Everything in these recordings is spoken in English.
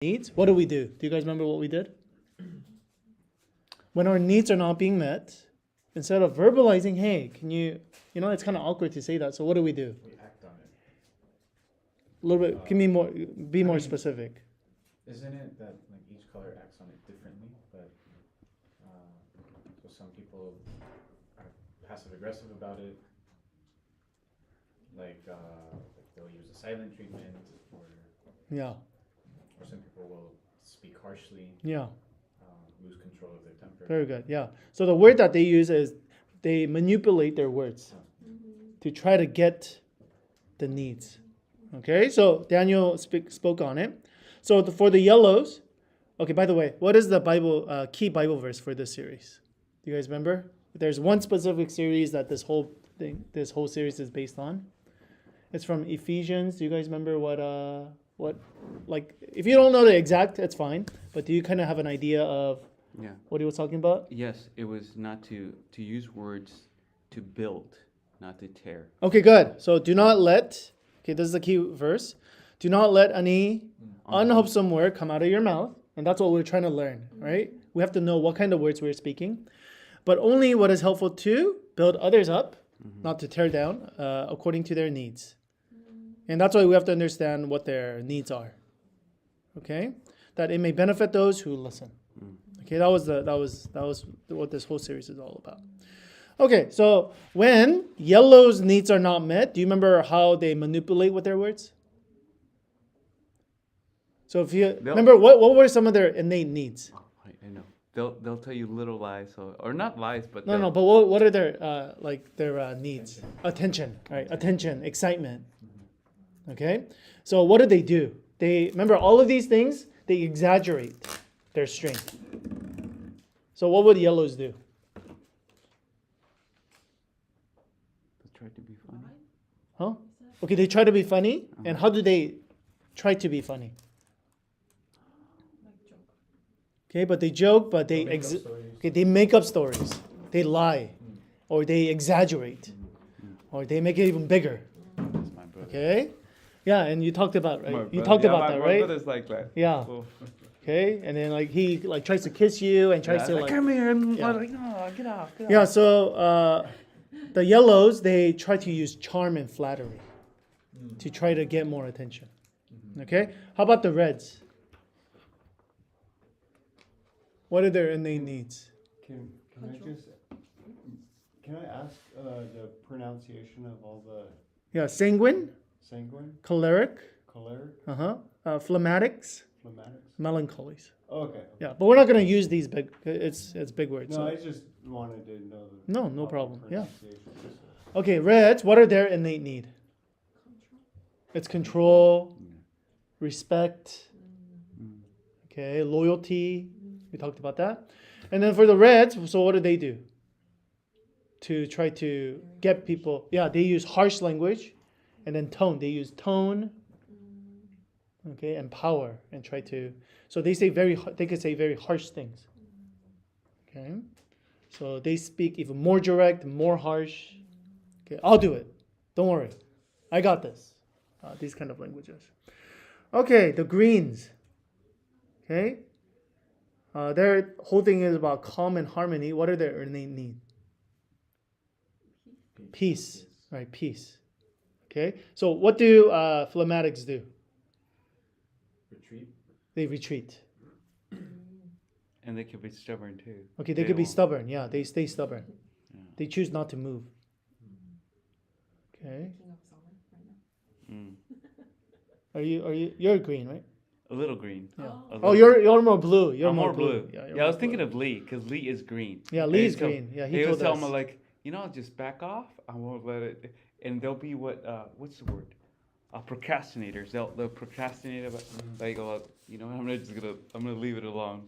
needs, what do we do? Do you guys remember what we did? When our needs are not being met, instead of verbalizing, hey, can you, it's kind of awkward to say that. So what do? We act on it. A little bit, be more specific. Isn't it that like each color acts on it differently? But so some people are passive aggressive about it. Like they'll use a silent treatment, Yeah. or some people will speak harshly. Yeah. Lose control of their temper. Very good. Yeah. So the word that they use is they manipulate their words to try to get the needs. Okay. So Daniel spoke on it. So for the yellows. Okay. By the way, what is the Bible key Bible verse for this series? Do you guys remember? There's one specific series that this whole series is based on. It's from Ephesians. Do you guys remember what like if you don't know the exact, it's fine. But do you kind of have an idea of what he was talking about? Yes, it was not to use words to build, not to tear. Okay, good. So do not let, this is the key verse. Do not let any unwholesome word come out of your mouth. And that's what we're trying to learn, right? We have to know what kind of words we're speaking. But only what is helpful to build others up, not to tear down, according to their needs. And that's why we have to understand what their needs are. Okay? That it may benefit those who listen. Okay, that was what this whole series is all about. Okay, so when yellow's needs are not met, do you remember how they manipulate with their words? So if you remember, what were some of their innate needs? Oh, I know. They'll tell you little lies, or not lies, but no. But what are their needs? Attention, right? Attention, excitement. Okay, so what do? They remember all of these things. They exaggerate their strength. So what would yellows do? They try to be funny. Huh? Okay, they try to be funny. And how do they try to be funny? Okay, but they joke, but they make up stories. They lie, or they exaggerate, or they make it even bigger. That's my brother. Okay, yeah, and you talked about that, right? My brother's like that. Yeah. Oh. Okay, and then he tries to kiss you and tries to come here, and yeah. like, no, get off. Yeah, so the yellows, they try to use charm and flattery to try to get more attention. Okay, how about the reds? What are their innate needs? Can I ask the pronunciation of all the Yeah, sanguine, choleric, phlegmatics, melancholies. Okay. Yeah, but we're not going to use these big. It's big words. No, so. I just wanted to know. No problem. Yeah. Pronunciation. Okay, reds. What are their innate need? It's control, respect. Okay, loyalty. We talked about that. And then for the reds, so what do? To try to get people, they use harsh language, and then tone. They use tone, okay, and power, and try to. So they could say very harsh things. Okay, so they speak even more direct, more harsh. Okay, I'll do it. Don't worry, I got this. These kind of languages. Okay, the greens. Okay. Their whole thing is about calm and harmony. What are their innate needs? Peace. Right, peace. Okay, so what do phlegmatics do? Retreat. They retreat. And they can be stubborn too. Okay, they could be stubborn. Yeah, they stay stubborn. Yeah. They choose not to move. Okay. You're green, right? A little green. Yeah. Oh, you're more blue. I'm more blue. Yeah, I was thinking of Lee, because Lee is green. Yeah, Lee is green. Yeah, he told was telling us. me like, just back off. I won't let it. And they'll be what's the word? Procrastinators. They'll procrastinate about like, I'm gonna leave it alone.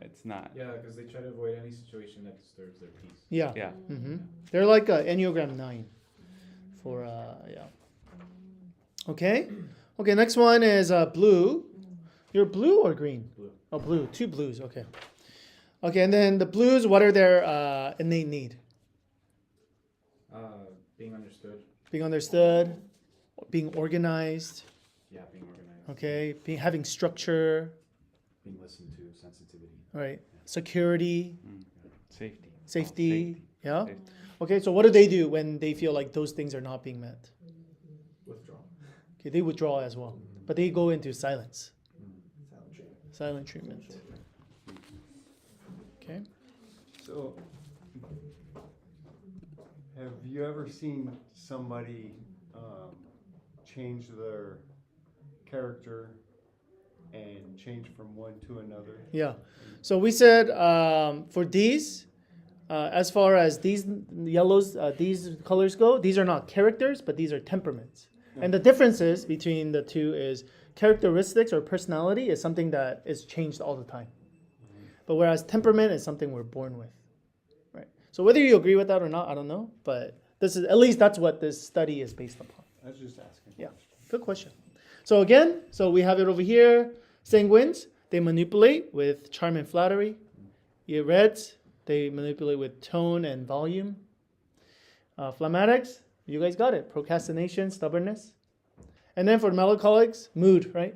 It's not. Yeah, because they try to avoid any situation that disturbs their peace. Yeah. Yeah. Mm-hmm. They're like Enneagram 9 for Okay. Okay. Next one is blue. You're blue or green? Blue. Oh, blue. 2 blues. Okay. Okay, and then the blues. What are their innate need? Being understood. Being understood, being organized. Yeah, being organized. Okay, having structure. being listened to, sensitivity. right? Security, Safety. safety, yeah. Safety. Okay, so what do they do when they feel like those things are not being met? Withdrawal. Okay, they withdraw as well, but they go into silence, silent Silent treatment. treatment. Okay. So, have you ever seen somebody change their character and change from one to another? Yeah. So we said for these, as far as these yellows, these colors go, these are not characters, but these are temperaments. And the differences between the two is characteristics or personality is something that is changed all the time. But whereas temperament is something we're born with. Right. So whether you agree with that or not, I don't know. But this is, at least that's what this study is based upon. I was just asking. Yeah. Good question. So again, so we have it over here. Sanguines, they manipulate with charm and flattery. Your reds, they manipulate with tone and volume. Phlegmatics, you guys got it. Procrastination, stubbornness. And then for melancholics, mood, right?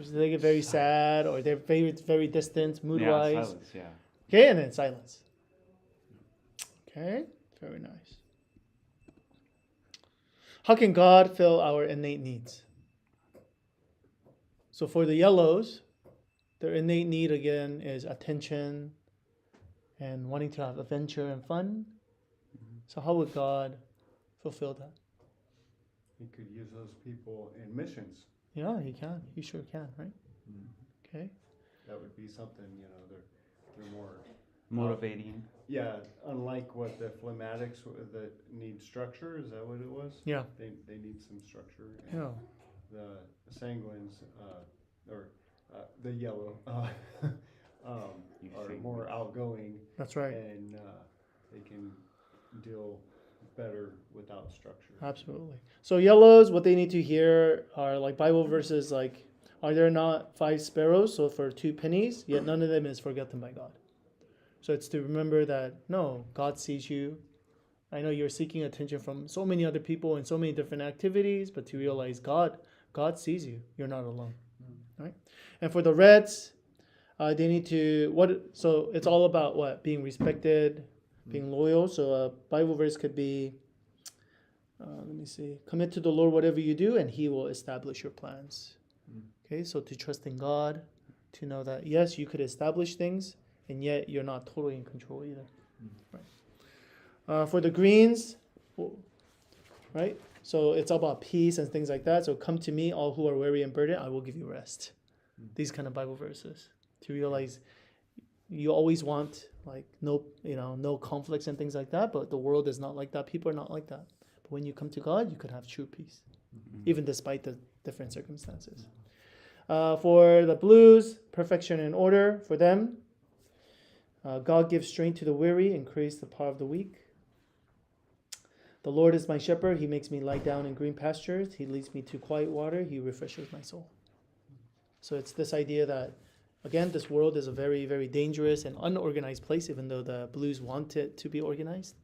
So they get very sad or they're very, very distant, Yeah, mood-wise. silence, yeah. Okay, and then silence. Okay, very nice. How can God fill our innate needs? So for the yellows, their innate need again is attention and wanting to have adventure and fun. So how would God fulfill that? He could use those people in missions. Yeah, he can. He sure can, right? Okay. That would be something, you know, they're more, Motivating. yeah, unlike what the phlegmatics that need structure, is that what it was? Yeah. They need some structure. And Yeah. the sanguines, or the yellow, You are think- more outgoing That's right. and they can deal better without structure. Absolutely. So yellows, what they need to hear are like Bible verses like, are there not 5 sparrows? So for 2 pennies, yet none of them is forgotten by God. So it's to remember that, no, God sees you. I know you're seeking attention from so many other people and so many different activities, but to realize God sees you. You're not alone. Right? And for the reds, they need to, so it's all about what? Being respected, being loyal. So a Bible verse could be, let me see, commit to the Lord whatever you do, and He will establish your plans. Okay, so to trust in God, to know that, yes, you could establish things, and yet you're not totally in control either. Right. For the greens, right? So it's all about peace and things like that. So come to me, all who are weary and burdened, I will give you rest. These kind of Bible verses to realize you always want like no conflicts and things like that, but the world is not like that. People are not like that. But when you come to God, you could have true peace, even despite the different circumstances. For the blues, perfection and order for them. God gives strength to the weary and creates the power of the weak. The Lord is my shepherd. He makes me lie down in green pastures. He leads me to quiet water. He refreshes my soul. So it's this idea that, again, this world is a very, very dangerous and unorganized place, even though the blues want it to be organized.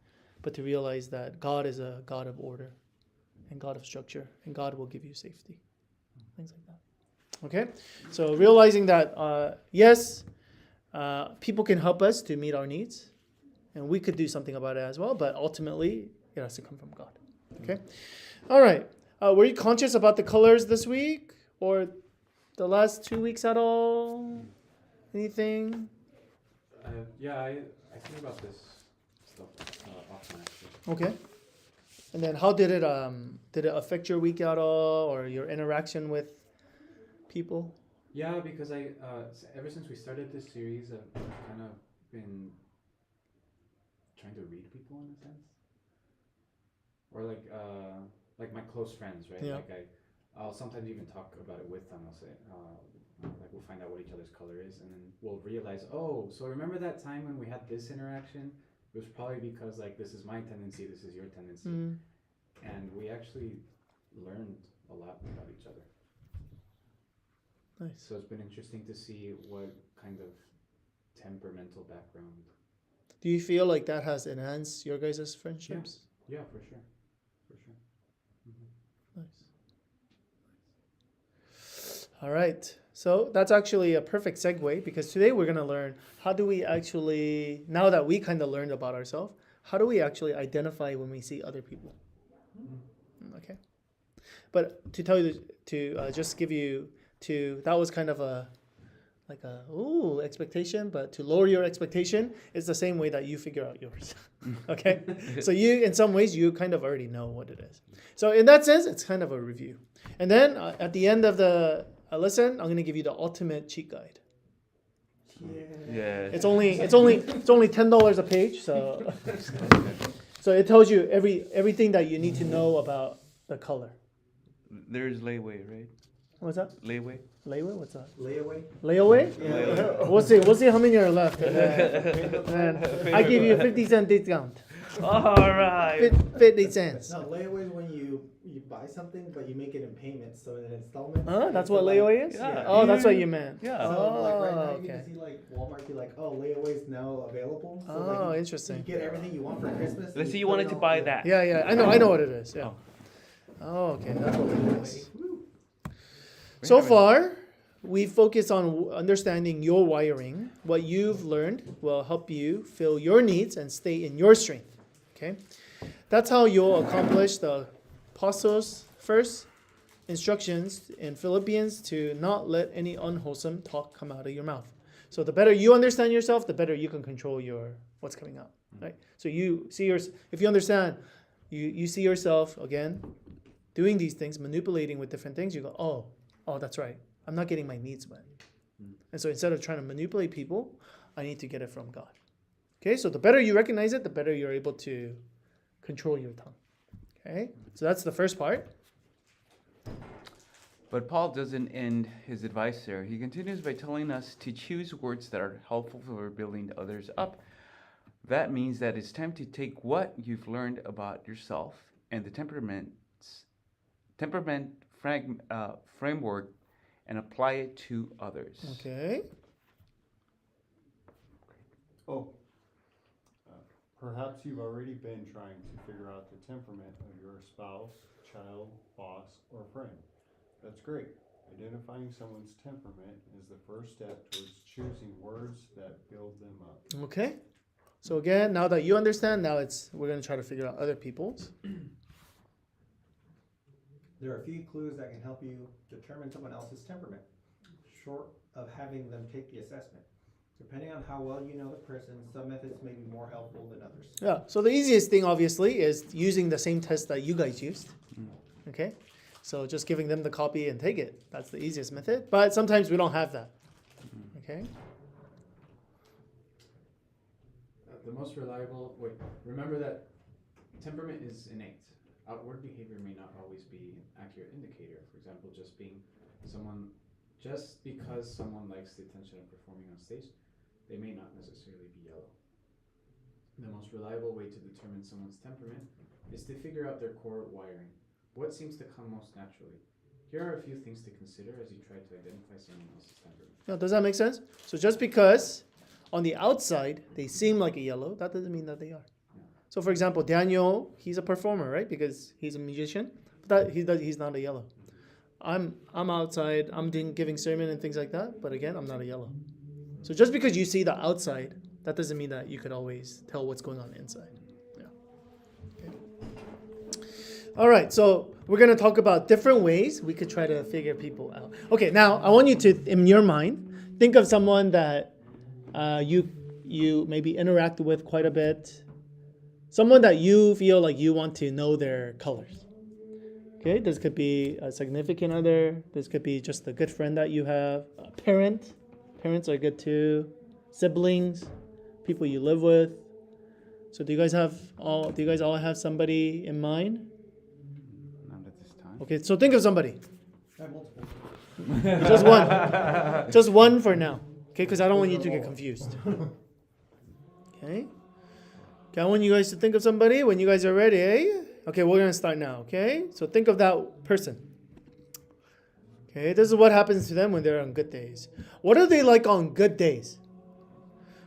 But to realize that God is a God of order and God of structure, and God will give you safety. Things like that. Okay? So realizing that, yes, people can help us to meet our needs, and we could do something about it as well, but ultimately, it has to come from God. Okay? All right. Were you conscious about the colors this week or the last 2 weeks at all? Anything? Yeah, I think about this stuff often actually. Okay. And then how did it affect your week at all or your interaction with people? Yeah, because ever since we started this series, I've kind of been trying to read people in a sense, or like my close friends, right? Yeah. Like I'll sometimes even talk about it with them. I'll say, like we'll find out what each other's color is, and then we'll realize, oh, so remember that time when we had this interaction? It was probably because like this is my tendency, this is your tendency, and we actually learned a lot about each other. Nice. So it's been interesting to see what kind of temperamental background. Do you feel like that has enhanced your guys' friendships? Yeah, for sure. For sure. Nice. All right. So that's actually a perfect segue because today we're going to learn how do we actually, now that we kind of learned about ourselves, how do we actually identify when we see other people? Okay. But to tell you, just give you, that was kind of a, like a, expectation, but to lower your expectation is the same way that you figure out yours. Okay? So you, in some ways, you kind of already know what it is. So in that sense, it's kind of a review. And then at the end of the lesson, I'm going to give you the ultimate cheat guide. Yeah. It's only $10 a page, so so it tells you everything that you need to know about the color. There's layaway, right? What's that? Layaway. Layaway? What's that? Layaway? Layaway? Layaway. We'll see how many are left. And I give you a 50-cent discount. All right. 50 cents. No, layaway is when you buy something, but you make it in payments, so in installments. Huh? That's So what like- layaway is? Yeah. Oh, that's what you meant. Yeah. So like right now Oh, you can okay. see like Walmart be like, oh, layaway is now available. So Oh, like you interesting. get everything you want for Christmas. Let's and say you put wanted it to all- buy that. Yeah, I know what it is. Yeah. Oh, okay. That's what it is. So far, we focus on understanding your wiring. What you've learned will help you fill your needs and stay in your strength. Okay? That's how you'll accomplish the apostles' first instructions in Philippians to not let any unwholesome talk come out of your mouth. So the better you understand yourself, the better you can control your what's coming out. Right? So you see if you understand, you see yourself again doing these things, manipulating with different things, you go, oh, that's right. I'm not getting my needs met. And so instead of trying to manipulate people, I need to get it from God. Okay, so the better you recognize it, the better you're able to control your tongue. Okay, so that's the first part. But Paul doesn't end his advice there. He continues by telling us to choose words that are helpful for building others up. That means that it's time to take what you've learned about yourself and the temperament framework and apply it to others. Okay. Perhaps you've already been trying to figure out the temperament of your spouse, child, boss, or friend. That's great. Identifying someone's temperament is the first step towards choosing words that build them up. Okay. So again, now that you understand, we're going to try to figure out other people's. There are a few clues that can help you determine someone else's temperament, short of having them take the assessment. Depending on how well you know the person, some methods may be more helpful than others. Yeah. So the easiest thing, obviously, is using the same test that you guys used. Okay. So just giving them the copy and take it. That's the easiest method. But sometimes we don't have that. Okay. The most reliable, remember that temperament is innate. Outward behavior may not always be an accurate indicator. For example, just because someone likes the attention of performing on stage, they may not necessarily be yellow. The most reliable way to determine someone's temperament is to figure out their core wiring. What seems to come most naturally? Here are a few things to consider as you try to identify someone else's temperament. Now, does that make sense? So just because on the outside they seem like a yellow, that doesn't mean that they are. So for example, Daniel, he's a performer, right? Because he's a musician. But he's not a yellow. I'm outside, I'm giving sermon and things like that, but again, I'm not a yellow. So just because you see the outside, that doesn't mean that you could always tell what's going on inside. Yeah. Okay. All right, so we're going to talk about different ways we could try to figure people out. Okay, now I want you to, in your mind, think of someone that you maybe interact with quite a bit. Someone that you feel like you want to know their colors. Okay, this could be a significant other. This could be just a good friend that you have. A parent. Parents are good too. Siblings, people you live with. So do you guys all have somebody in mind? Not at this time. Okay, so think of somebody. I have multiple. Just one. Just one for now. Okay, because I don't want you to get confused. Okay. Okay, I want you guys to think of somebody when you guys are ready, eh? Okay, we're going to start now, okay? So think of that person. Okay, this is what happens to them when they're on good days. What are they like on good days?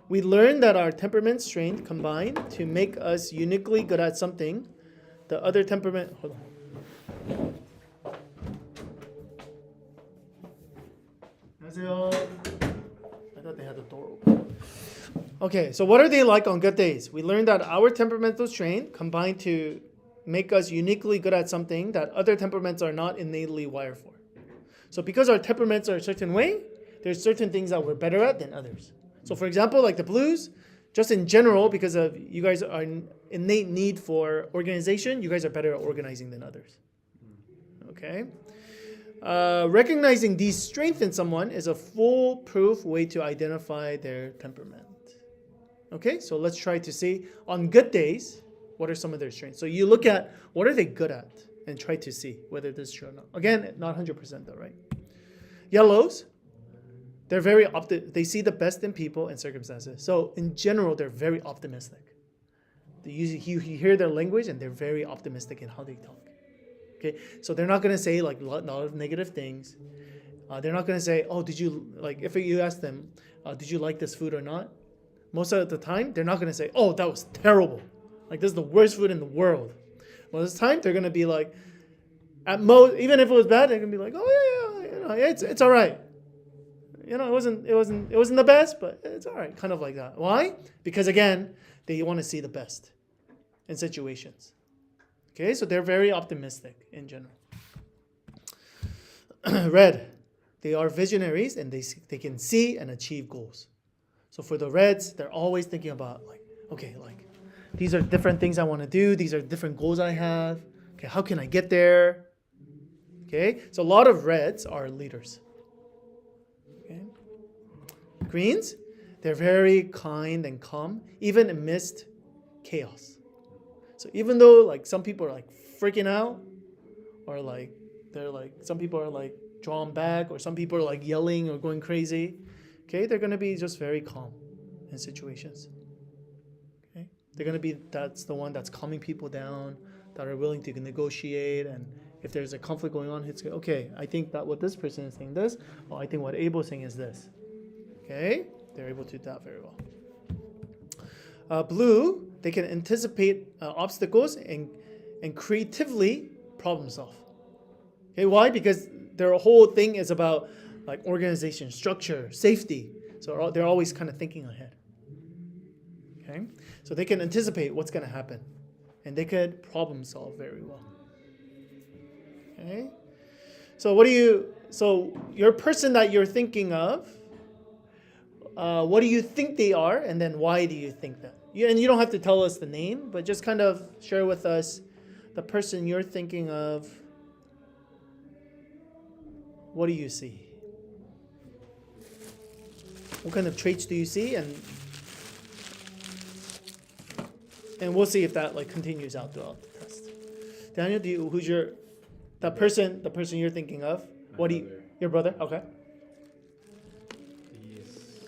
We learn that our temperament strength combine to make us uniquely good at something. The other temperament, hold on. 안녕하세요. I thought they had the door open. Okay, so what are they like on good days? We learned that our temperamental strength combine to make us uniquely good at something that other temperaments are not innately wired for. So because our temperaments are a certain way, there's certain things that we're better at than others. So for example, like the blues, just in general, because of you guys are innate need for organization, you guys are better at organizing than others. Okay? Recognizing these strengths in someone is a foolproof way to identify their temperament. Okay, so let's try to see on good days, what are some of their strengths? So you look at what are they good at and try to see whether this is true or not. Again, not 100% though, right? Yellows, they're very they see the best in people and circumstances. So in general, they're very optimistic. You hear their language and they're very optimistic in how they talk. Okay, so they're not gonna say like a lot of negative things. They're not gonna say, "Oh, did you like?" If you ask them, "Did you like this food or not?" Most of the time, they're not gonna say, "Oh, that was terrible. Like this is the worst food in the world." Most of the time, they're gonna be like, at most, even if it was bad, they're gonna be like, "Oh yeah, you know, it's all right. You know, it wasn't the best, but it's all right." Kind of like that. Why? Because again, they want to see the best in situations. Okay, so they're very optimistic in general. Red, they are visionaries and they can see and achieve goals. So for the Reds, they're always thinking about like, okay, like these are different things I want to do. These are different goals I have. Okay, how can I get there? Okay, so a lot of Reds are leaders. Okay, Greens, they're very kind and calm, even amidst chaos. So even though like some people are like freaking out, or like some people are like drawn back, or some people are like yelling or going crazy, okay, they're gonna be just very calm in situations. Okay, they're gonna be that's the one that's calming people down, that are willing to negotiate, and if there's a conflict going on, it's okay. I think that what this person is saying this, or I think what Abel's saying is this. Okay, they're able to do that very well. Blue, they can anticipate obstacles and creatively problem solve. Okay, why? Because their whole thing is about like organization, structure, safety. So they're always kind of thinking ahead. Okay, so they can anticipate what's going to happen, and they could problem solve very well. Okay, so your person that you're thinking of, what do you think they are, and then why do you think that? And you don't have to tell us the name, but just kind of share with us the person you're thinking of. What do you see? What kind of traits do you see? And we'll see if that like continues out throughout the test. Daniel, who's the person you're thinking of? Your brother? Okay. He's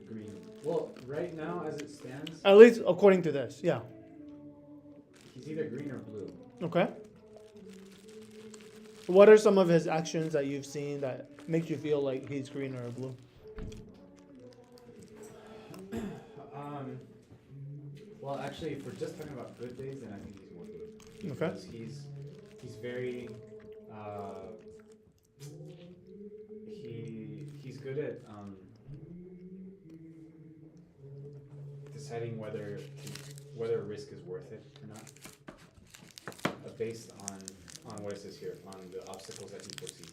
green. Well, right now as it stands, At least according to this, yeah. he's either green or blue. Okay. What are some of his actions that you've seen that makes you feel like he's green or blue? Well, actually, if we're just talking about good days, then I think he's more blue. Okay. Because he's very he's good at deciding whether a risk is worth it or not, based on what it says here, on the obstacles that he foresees.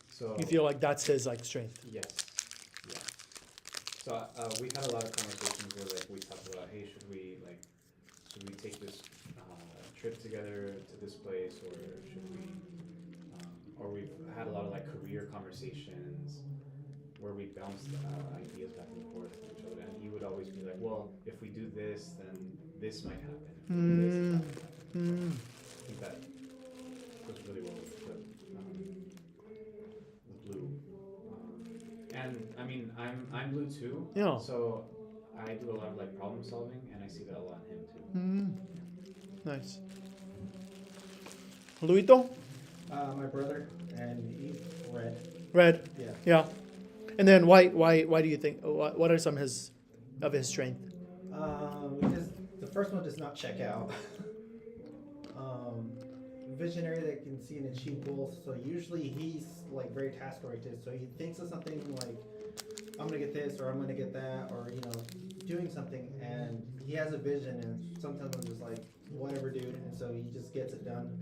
So You feel like that's his like strength. yes, yeah. So we've had a lot of conversations where like we talked about, hey, should we take this trip together to this place, or should we? Or we've had a lot of like career conversations where we bounced ideas back and forth with each other, and he would always be like, well, if we do this, then this might happen. If we do this, that might happen. I think that goes really well with the blue. And I mean, I'm blue too. Yeah. So I do a lot of like problem solving, and I see that a lot in him too. Nice. Luito? My brother, and he's red. Red. Yeah. Yeah. And then why do you think? What are some of his strength? Because the first one does not check out. visionary that can see and achieve goals. So usually he's like very task oriented. So he thinks of something like, I'm gonna get this or I'm gonna get that, or doing something, and he has a vision. And sometimes I'm just like, whatever, dude. And so he just gets it done.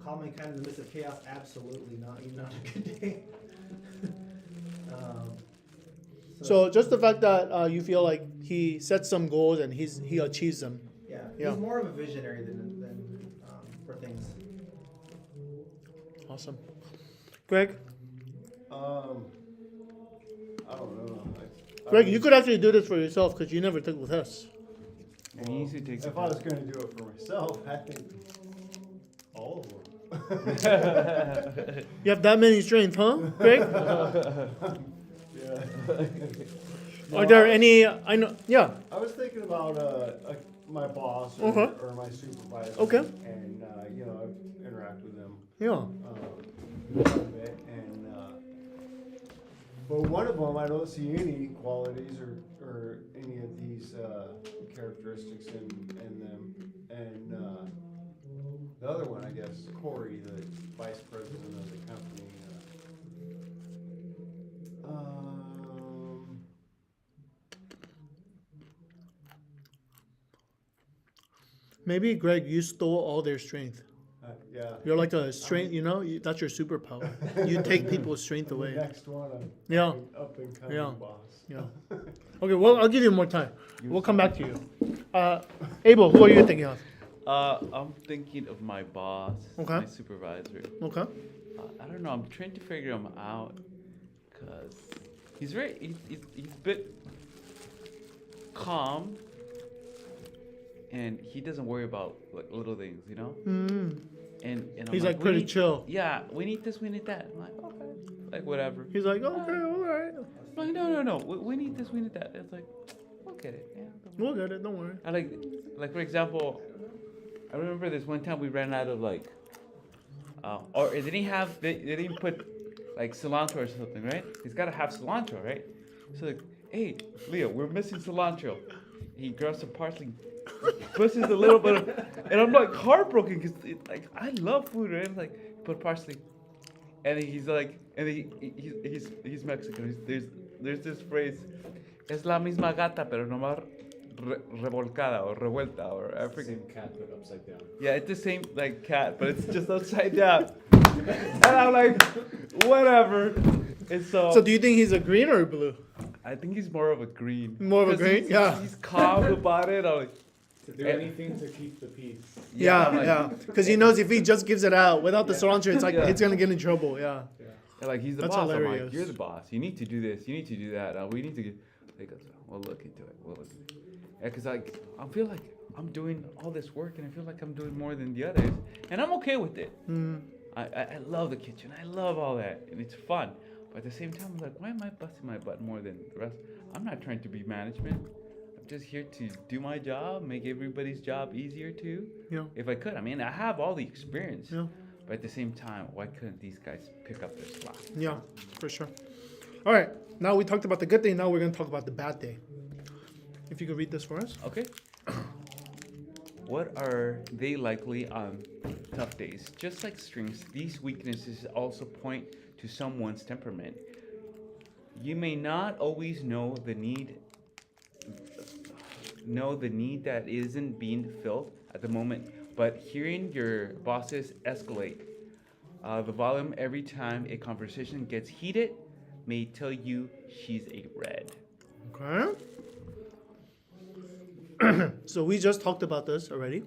Calm and kind in the midst of chaos, absolutely not. Even on a good day. So just the fact that you feel like he sets some goals and he achieves them. Yeah, Yeah. he's more of a visionary than for things. Awesome. Greg? I don't know. Greg, you could actually do this for yourself because you never took with us. And he usually takes If I was going to do it for myself, I think all of them. You have that many strengths, huh, Greg? Yeah. Are there any? I know. Yeah. I was thinking about my boss or, Okay. or my supervisor. Okay. And I've interacted with them Yeah. quite a bit, and but one of them I don't see any qualities or any of these characteristics in them, and the other one, I guess, Corey, the vice president of the company. Maybe Greg, you stole all their strength. Yeah. You're like a strength. That's your superpower. You take people's strength The away. next one, Yeah. up and coming Yeah. boss. Yeah. Okay. Well, I'll give you more time. We'll come back to you. Abel, who are you thinking of? I'm thinking of my boss, Okay. my supervisor. Okay. I don't know. I'm trying to figure him out because he's he's a bit calm, and he doesn't worry about like little things, Mm. And I'm He's like we pretty need- chill. Yeah, we need this, we need that. I'm like, okay, like whatever. He's like, okay, all right. I'm like, no. We need this, we need that. It's like, we'll get it. Yeah. don't worry. We'll get it. Don't worry. I like for example, I remember this one time we ran out of like, or they didn't put like cilantro or something, right? He's got to have cilantro, right? So like, hey, Leo, we're missing cilantro. He grabs some parsley, pushes a little bit of, and I'm like heartbroken because like I love food, right? It's like put parsley, and he's like, and he's Mexican. There's this phrase, es la misma gata pero nomás revolcada or revuelta or I forget. Same cat put upside down. Yeah, it's the same like cat, but it's just upside down. And I'm like, whatever. And So do you think he's a green or a blue? I think he's more of a green. More of a 'Cause green? he's- Yeah. He's calm about it. I'm like, To do anything to keep the peace. I'm like, Yeah. Because he knows if he just gives it out without the cilantro, it's like Yeah. it's gonna get in trouble. Yeah. yeah, like he's the That's boss. I'm hilarious. like, you're the boss. You need to do this. You need to do that. We need to get. He goes, we'll look into it. We'll look into it. Yeah, because like I feel like I'm doing all this work and I feel like I'm doing more than the others, and I'm okay with it. Mm. I love the kitchen. I love all that, and it's fun. But at the same time, I'm like, why am I busting my butt more than the rest? I'm not trying to be management. I'm just here to do my job, make everybody's job easier too. Yeah. If I could. I mean, I have all the experience. Yeah. But at the same time, why couldn't these guys pick up their slack? Yeah. For sure. All right. Now we talked about the good day. Now we're gonna talk about the bad day. If you could read this for us. Okay. What are they likely on tough days? Just like strengths, these weaknesses also point to someone's temperament. You may not always know the need that isn't being filled at the moment, but hearing your bosses escalate the volume every time a conversation gets heated may tell you she's a red. Okay. So we just talked about this already.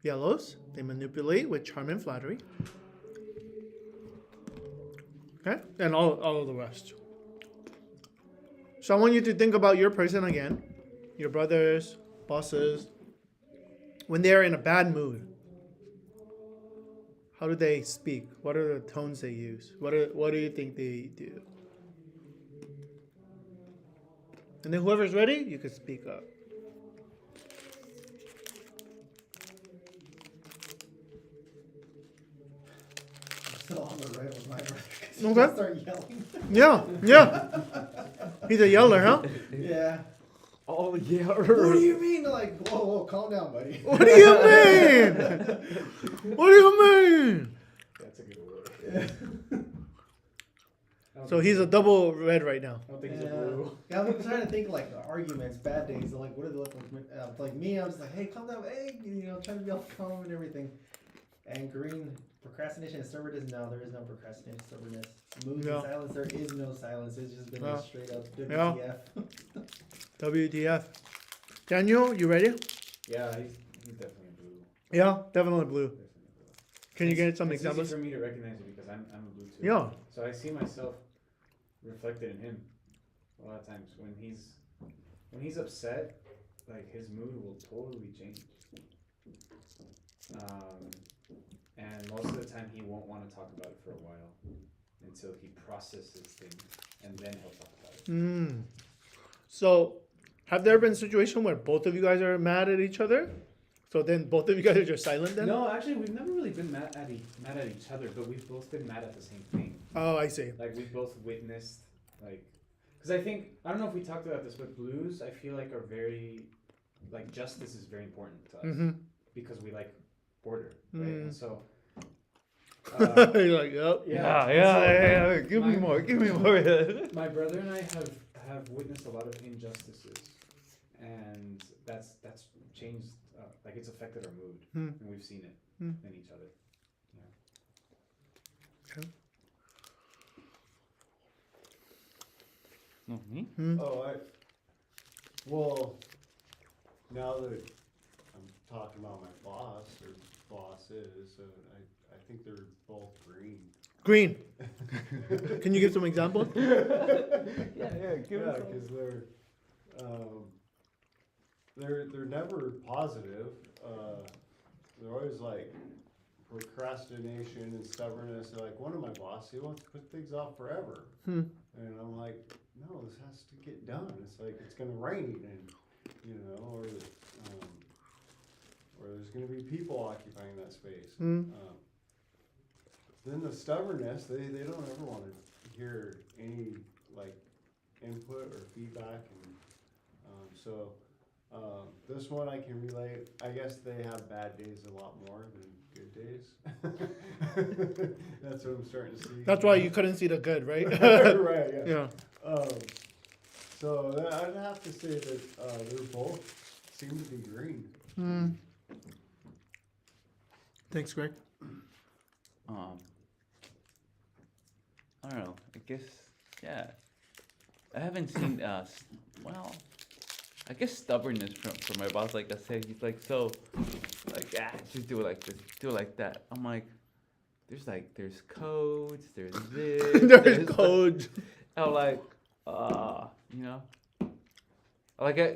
Yellows, they manipulate with charm and flattery. Okay, and all of the rest. So I want you to think about your person again, your brothers, bosses. When they're in a bad mood, how do they speak? What are the tones they use? What do you think they do? And then whoever's ready, you can speak up. Still on the right with my brother. 'Cause he Okay. just start yelling. Yeah. He's a yeller, huh? Yeah. Oh yeah. What do you mean? Like, whoa, calm down, buddy. What do you mean? What do you mean? That's a good word. I don't So think he's a a double red right now. I don't think he's a blue. Yeah, I'm trying to think like arguments, bad days. Like, what do they look like? Like me, I was like, hey, calm down, hey, trying to be all calm and everything. And green, procrastination and stubbornness. No, there is no procrastination, stubbornness. Mood Yeah. and silence. There is no silence. It's just been Yeah. like straight up Yeah. WTF. WTF. Daniel, you ready? Yeah, he's definitely a blue. Yeah, definitely blue. Definitely a blue. Can you get some It's examples? easy for me to recognize it because I'm a blue too. Yeah. So I see myself reflected in him a lot of times when he's upset, like his mood will totally change. And most of the time he won't want to talk about it for a while until he processes things and then he'll talk about it. Mm. So, have there been a situation where both of you guys are mad at each other? So then both of you guys are just silent then? No, actually, we've never really been mad at each other, but we've both been mad at the same thing. Oh, I see. Like we've both witnessed, like, because I don't know if we talked about this, but blues I feel like are very, like justice is very important to us Mm-hmm. because we like order, right? And Mm. so, You're like, yep. Yeah. Give me my- more. Give me more. my brother and I have witnessed a lot of injustices, and that's changed, like it's affected our mood, Hmm. and we've seen it Hmm. in each other. No, me? Hmm. Oh, well, now that I'm talking about my boss or bosses, I think they're both green. Green. Can you give some examples? Yeah. Give Yeah, us some. because they're never positive. They're always like procrastination and stubbornness. Like one of my bosses, he wants to put things off forever, Hmm. and I'm like, no, this has to get done. It's like it's gonna rain, and or there's gonna be people occupying that space. Hmm. Then the stubbornness, they don't ever want to hear any like input or feedback, and this one I can relate. I guess they have bad days a lot more than good days. That's what I'm starting to see. That's why you couldn't see the good, right? Right. Yeah. Yeah. So I'd have to say that they're both seem to be green. Hmm. Thanks, Greg. I don't know. I guess, yeah. I haven't seen, well, I guess stubbornness from my boss. Like I said, he's like, so, like, just do it like this, do it like that. I'm like, there's codes, there's this. There's code. I'm like,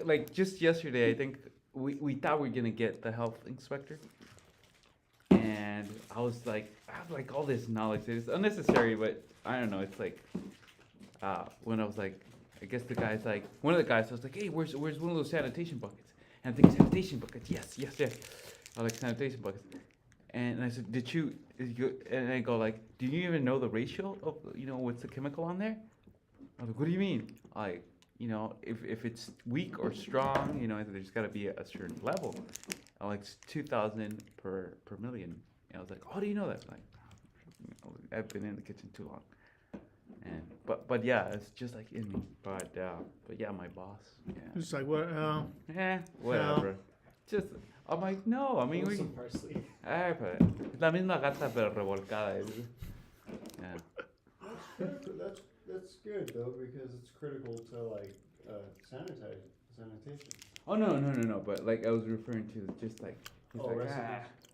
like just yesterday, I think we thought we were gonna get the health inspector, and I was like, I have like all this knowledge. It's unnecessary, but I don't know. It's like, when I was like, I guess the guy's like, one of the guys was like, hey, where's one of those sanitation buckets? And I think sanitation buckets, yes. I like sanitation buckets. And I said, and I go like, do you even know the ratio of, what's the chemical on there? I was like, what do you mean? Like, if it's weak or strong, there's gotta be a certain level. I'm like, it's 2,000 per million. And I was like, how do you know that? Like, I've been in the kitchen too long. And, but yeah, it's just like in me. But yeah, my boss, yeah. It's like, what? Whatever. Just, I'm like, no, I mean, Throw some parsley. pues, es la misma gata pero revolcada. Yeah. That's good though, because it's critical to like sanitation. Oh no. But like I was referring to, just like he's Oh, like,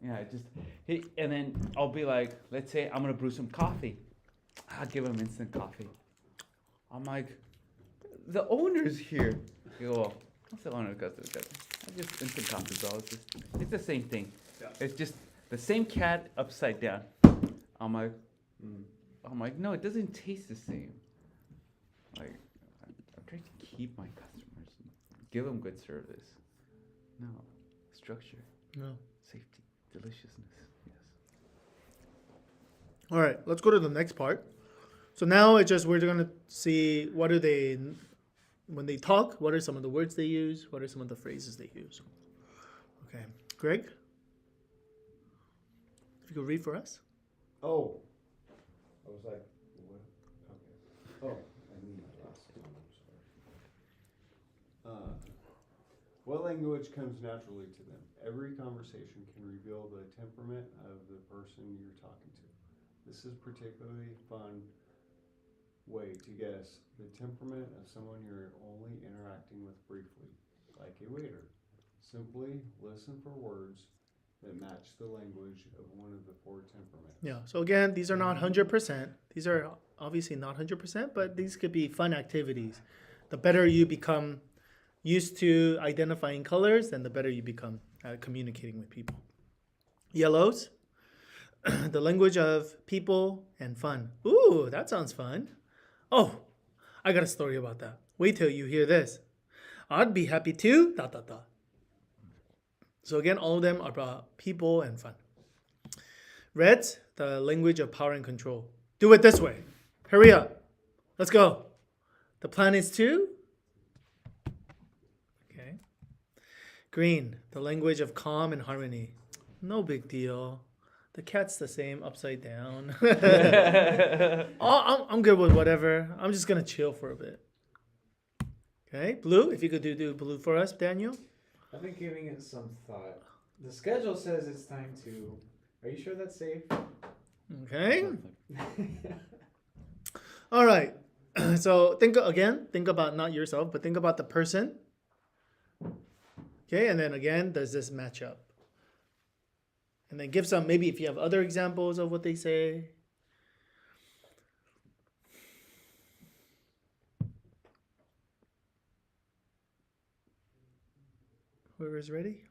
recipes. and then I'll be like, let's say I'm gonna brew some coffee. I'll give him instant coffee. I'm like, the owner's here. You go, well, what's the owner? Because I just instant coffee, bro. It's the same thing. Yeah. It's just the same cat upside down. I'm like, no, it doesn't taste the same. Like, I'm trying to keep my customers, give them good service. No, structure, No. safety, deliciousness. Yes. All right, let's go to the next part. So now it's just we're gonna see what do they when they talk, what are some of the words they use? What are some of the phrases they use? Okay, Greg, if you could read for us. Oh, I was like, what? Okay. Oh, I need my last one. I'm sorry. What language comes naturally to them? Every conversation can reveal the temperament of the person you're talking to. This is particularly fun way to guess the temperament of someone you're only interacting with briefly, like a waiter. Simply listen for words that match the language of one of the four temperaments. Yeah. So again, these are not 100%. These are obviously not 100%, but these could be fun activities. The better you become used to identifying colors, then the better you become at communicating with people. Yellows, the language of people and fun. Ooh, that sounds fun. Oh, I got a story about that. Wait till you hear this. I'd be happy to, da da da. So again, all of them are about people and fun. Reds, the language of power and control. Do it this way. Hurry up. Let's go. The plan is to. Okay. Green, the language of calm and harmony. No big deal. The cat's the same, upside down. Oh, I'm good with whatever. I'm just gonna chill for a bit. Okay, blue. If you could do blue for us, Daniel. I've been giving it some thought. The schedule says it's time to. Are you sure that's safe? Okay. All right. So think about not yourself, but think about the person. Okay, and then again, does this match up? And then give some, maybe if you have other examples of what they say. Whoever is ready.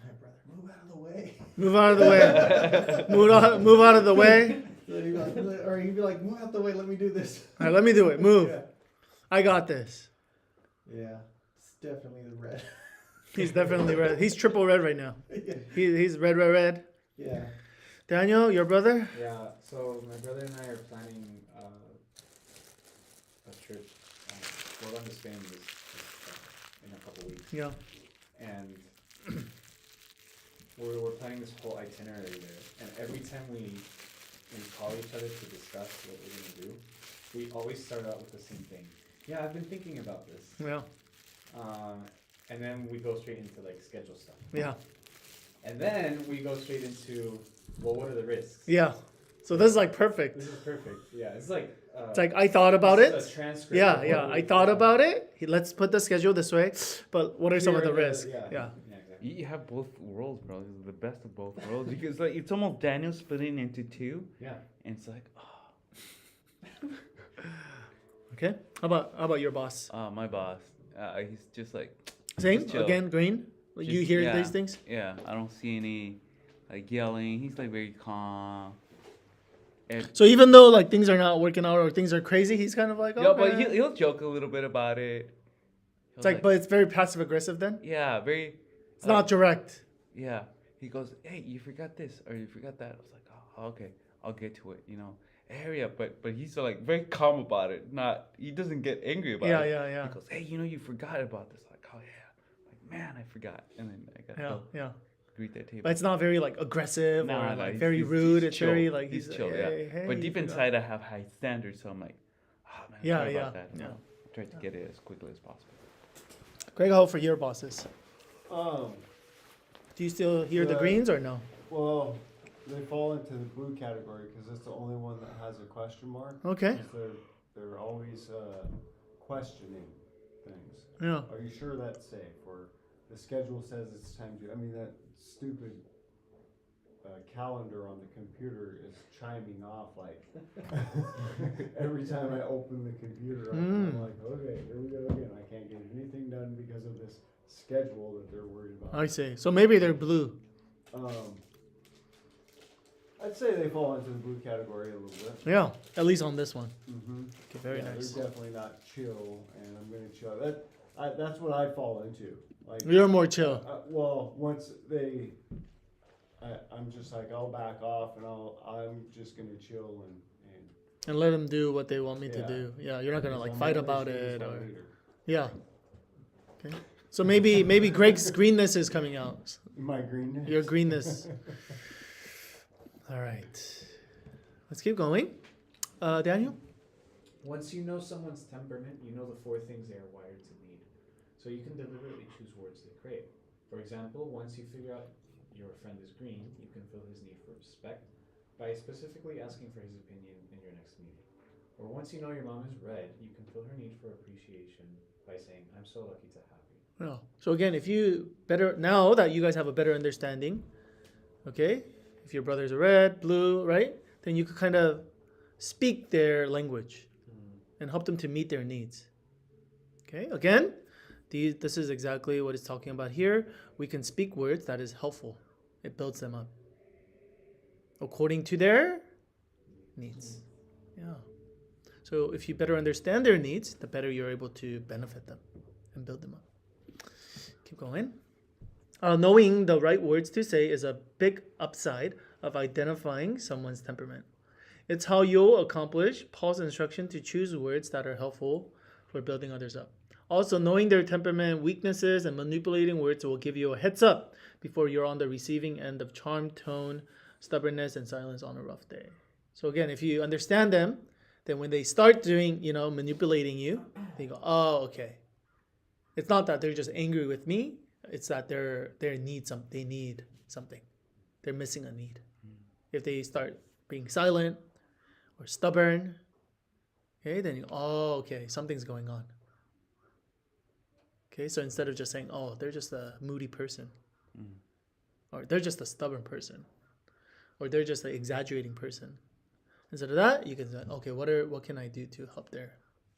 Hey, brother, move out of the way. Move out of the way. Move out of the way. Or he'd be like, move out the way, let me do this. All right, let me do it. Move. Yeah. I got this. Yeah, it's definitely the red. He's definitely red. He's triple red right now. Yeah. He's red. Yeah. Daniel, your brother? Yeah. So my brother and I are planning a trip. We're going to Spain in a couple weeks, Yeah. and we're planning this whole itinerary there. And every time we call each other to discuss what we're gonna do, we always start out with the same thing. Yeah, I've been thinking about this. Yeah. And then we go straight into like schedule stuff. Yeah. And then we go straight into, well, what are the risks? Yeah. So this is like perfect. This is perfect. Yeah, it's like. It's like I thought about this it. is a transcript Yeah, of what yeah. we- I thought about it. Let's put the schedule this way. But what are some of the Here risks? yeah. Yeah. Yeah, exactly. You have both worlds, bro. This is the best of both worlds because like it's almost Daniel splitting into two, Yeah. and it's like, oh, Okay. How about your boss? my boss, he's just like, Same just chill. again. Green. You Just- hear yeah. these things? Yeah, I don't see any like yelling. He's like very calm. And So even though like things are not working out or things are crazy, he's kind of like, yeah, but okay. he'll joke a little bit about it. It's like, but it's very passive aggressive. Then yeah, very. it's not direct. Yeah, he goes, hey, you forgot this or you forgot that. I was like, oh, okay, I'll get to it. Area, but he's like very calm about it. He doesn't get angry about Yeah, it. yeah. He goes, hey, you forgot about this. Like, oh yeah, like man, I forgot. And then I got to Yeah, go yeah. greet that table. But it's not very like aggressive or Nah, like he's- very he's rude. It's chill. very like he's he's chill. hey, Yeah, hey, but deep you know. inside, I have high standards, so I'm like, oh man, Yeah, sorry yeah, about that. yeah. I'll try to get it as quickly as possible. Greg, how for your bosses? Um, Do you still hear the Yeah. greens or no? well, they fall into the blue category because it's the only one that has a question mark. Okay. 'Cause they're always questioning things. Yeah. Are you sure that's safe? Or the schedule says it's time to. I mean, that stupid calendar on the computer is chiming off like every time I open the computer. I'm like, okay, here we go again. I can't get anything done because of this schedule that they're worried about. I see. So maybe they're blue. I'd say they fall into the blue category a little bit. Yeah. At least on this one. Mm-hmm. Okay, very nice. They're definitely not chill, and I'm gonna chill. That's what I fall into. Like, You're more chill. well, once I'm just like I'll back off, and I'm just gonna chill and And let them do what they want me to Yeah. do. Yeah. You're not gonna like I'm fight gonna about change it my or. leader. Yeah. Okay. So maybe Greg's greenness is coming out. My greenness. Your greenness. All right. Let's keep going. Daniel? Once you know someone's temperament, you know the 4 things they are wired to need. So you can deliberately choose words they crave. For example, once you figure out your friend is green, you can fill his need for respect by specifically asking for his opinion in your next meeting. Or once you know your mom is red, you can fill her need for appreciation by saying, I'm so lucky to have you. Yeah. So again, if you better now that you guys have a better understanding, okay, if your brothers are red, blue, right, then you could kind of speak their language and help them to meet their needs. Okay. Again, this is exactly what it's talking about here. We can speak words that is helpful. It builds them up according to their needs. Yeah. So if you better understand their needs, the better you're able to benefit them and build them up. Keep going. Knowing the right words to say is a big upside of identifying someone's temperament. It's how you'll accomplish Paul's instruction to choose words that are helpful for building others up. Also, knowing their temperament, weaknesses, and manipulating words will give you a heads up before you're on the receiving end of charm, tone, stubbornness, and silence on a rough day. So again, if you understand them, then when they start doing, manipulating you, they go, oh, okay. It's not that they're just angry with me. It's that they need something. They're missing a need. If they start being silent or stubborn, okay, then okay, something's going on. Okay, so instead of just saying, oh, they're just a moody person, or they're just a stubborn person, or they're just an exaggerating person, instead of that, you can say, okay, what can I do to help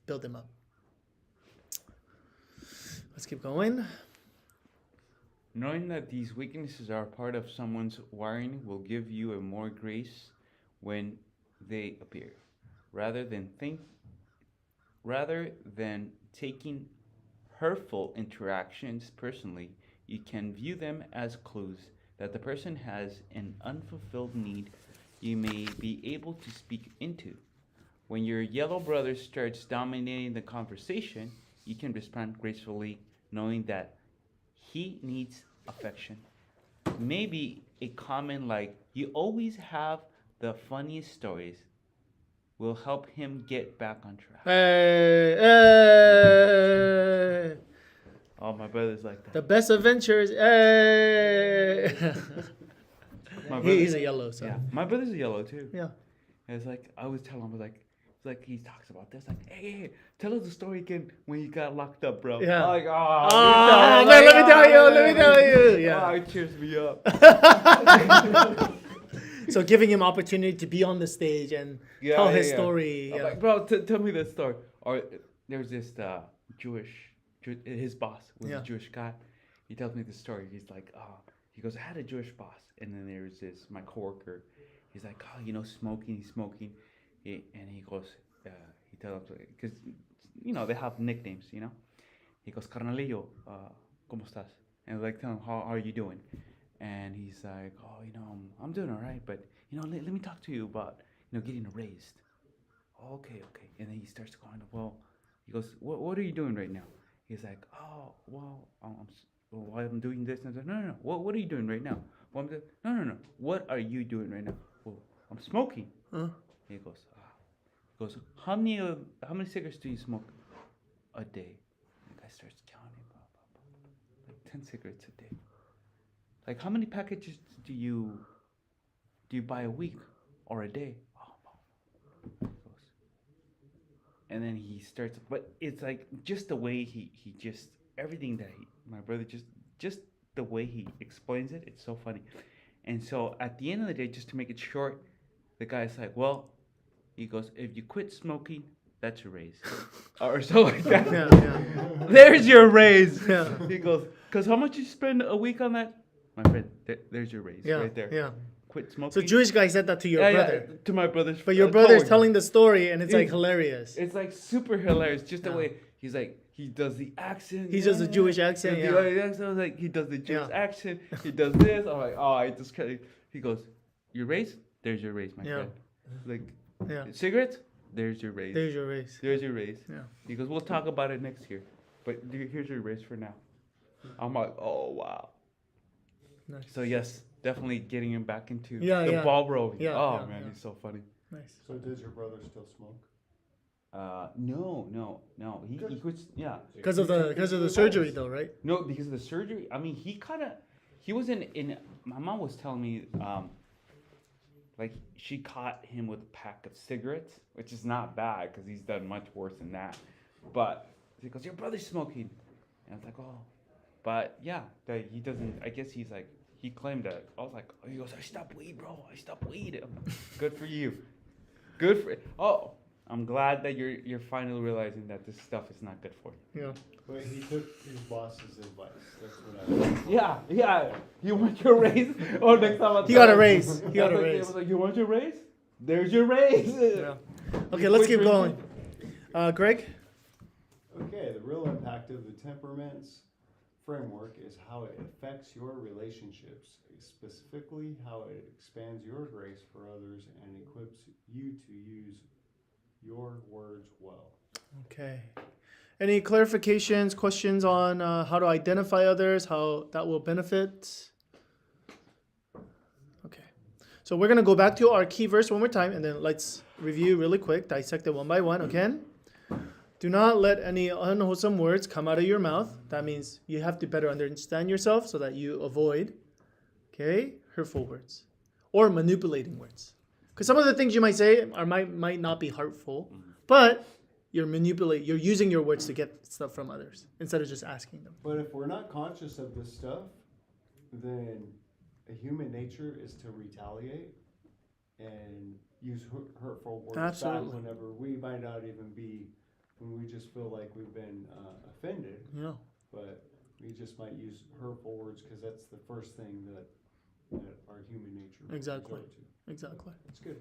build them up? Let's keep going. Knowing that these weaknesses are part of someone's wiring will give you a more grace when they appear, rather than taking hurtful interactions personally. You can view them as clues that the person has an unfulfilled need you may be able to speak into. When your yellow brother starts dominating the conversation, you can respond gracefully, knowing that he needs affection. Maybe a comment like, "You always have the funniest stories," will help him get back on track. Hey. Oh, my brother's like that. The best adventures. Hey. My He's a yellow, so. Yeah, my brother's a yellow too. Yeah. And it's like I always tell him, it's like he talks about this, like, hey, tell us the story again when you got locked up, bro. Yeah. I'm like, Oh, man, let me tell you. Yeah. Oh, it cheers me up. So giving him opportunity to be on the stage and tell his story. I'm Yeah. like, bro, tell me the story. Or there's this his boss was a Jewish guy. He tells me the story. He's like, he goes, I had a Jewish boss. And then there's my coworker. He's like, he's smoking. And he goes, he tells him, because, they have nicknames, He goes, Carnalillo, ¿cómo estás? And like, tell him, how are you doing? And he's like, I'm doing all right, but, let me talk to you about, getting raised. Okay. And then he starts going, he goes, what are you doing right now? He's like, I'm doing this. And I said, no. What are you doing right now? Well, no. What are you doing right now? Well, I'm smoking. He goes, how many cigarettes do you smoke a day? The guy starts counting, like 10 cigarettes a day. Like, how many packages do you buy a week or a day? He goes, and then he starts, but it's like just the way he just everything that my brother just the way he explains it, it's so funny. And so at the end of the day, just to make it short, the guy's like, he goes, if you quit smoking, that's your raise. Or so like that. Yeah. There's your raise. Yeah. He goes, because how much you spend a week on that? My friend, there's your raise right there. Yeah. Quit smoking. So Jewish guy said that to your brother. Yeah, to my brother's. But your brother's coworker. telling the story and it's like hilarious. It's like super hilarious, just the way he's like, he does the accent. He does the Jewish accent, He yeah. does the accent, I was like, he does the Jewish accent. He does this. I'm like, I just kind of. He goes, your raise? There's your raise, my friend. Like, cigarettes? There's your raise. There's your raise. There's your raise. Yeah. He goes, we'll talk about it next year. But here's your raise for now. I'm like, oh wow. Nice. So yes, definitely getting him back into Yeah, the yeah. ball rolling. Yeah, oh yeah, man, yeah. he's so funny. Nice. So does your brother still smoke? No. He quits. Yeah. Because of the surgery, though, right? No, because of the surgery. I mean, he was in. My mom was telling me, like she caught him with a pack of cigarettes, which is not bad because he's done much worse than that. But he goes, "Your brother's smoking," and I was like, "Oh," but yeah, that he doesn't. I guess he's like he claimed that. I was like, he goes, "I stopped weed, bro. I stopped weed." I'm like, good for you. Good for. Oh, I'm glad that you're finally realizing that this stuff is not good for you. Yeah. But he took his boss's advice. That's what I like. Yeah. You want your raise? Oh, next time He got a raise. He got a I raise. was like, you want your raise? There's your raise. Yeah. Okay, let's keep going. Greg? Okay, the real impact of the temperaments framework is how it affects your relationships, specifically how it expands your grace for others and equips you to use your words well. Okay. Any clarifications, questions on how to identify others, how that will benefit? Okay. So we're going to go back to our key verse one more time, and then let's review really quick, dissect it one by one, okay? Do not let any unwholesome words come out of your mouth. That means you have to better understand yourself so that you avoid, okay, hurtful words or manipulating words. Because some of the things you might say might not be hurtful, but you're using your words to get stuff from others instead of just asking them. But if we're not conscious of this stuff, then a human nature is to retaliate and use hurtful words Absolutely. back whenever we might not even be, when we just feel like we've been offended, Yeah. but we just might use hurtful words because that's the first thing that our human nature would Exactly. resort to. Exactly. That's good.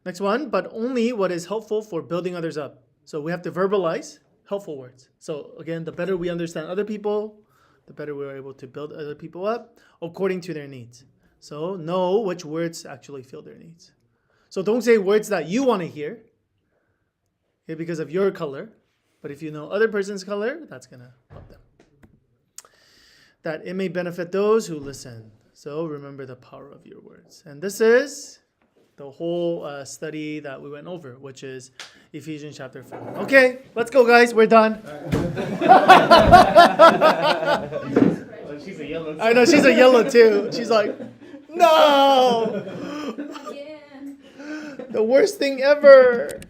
Next one, but only what is helpful for building others up. So we have to verbalize helpful words. So again, the better we understand other people, the better we're able to build other people up according to their needs. So know which words actually fill their needs. So don't say words that you want to hear, okay, because of your color. But if you know other person's color, that's going to help them. That it may benefit those who listen. So remember the power of your words. And this is the whole study that we went over, which is Ephesians chapter 4. Okay, let's go, guys. We're done. She's a yellow. I know, she's a yellow too. She's like, no! Again. The worst thing ever.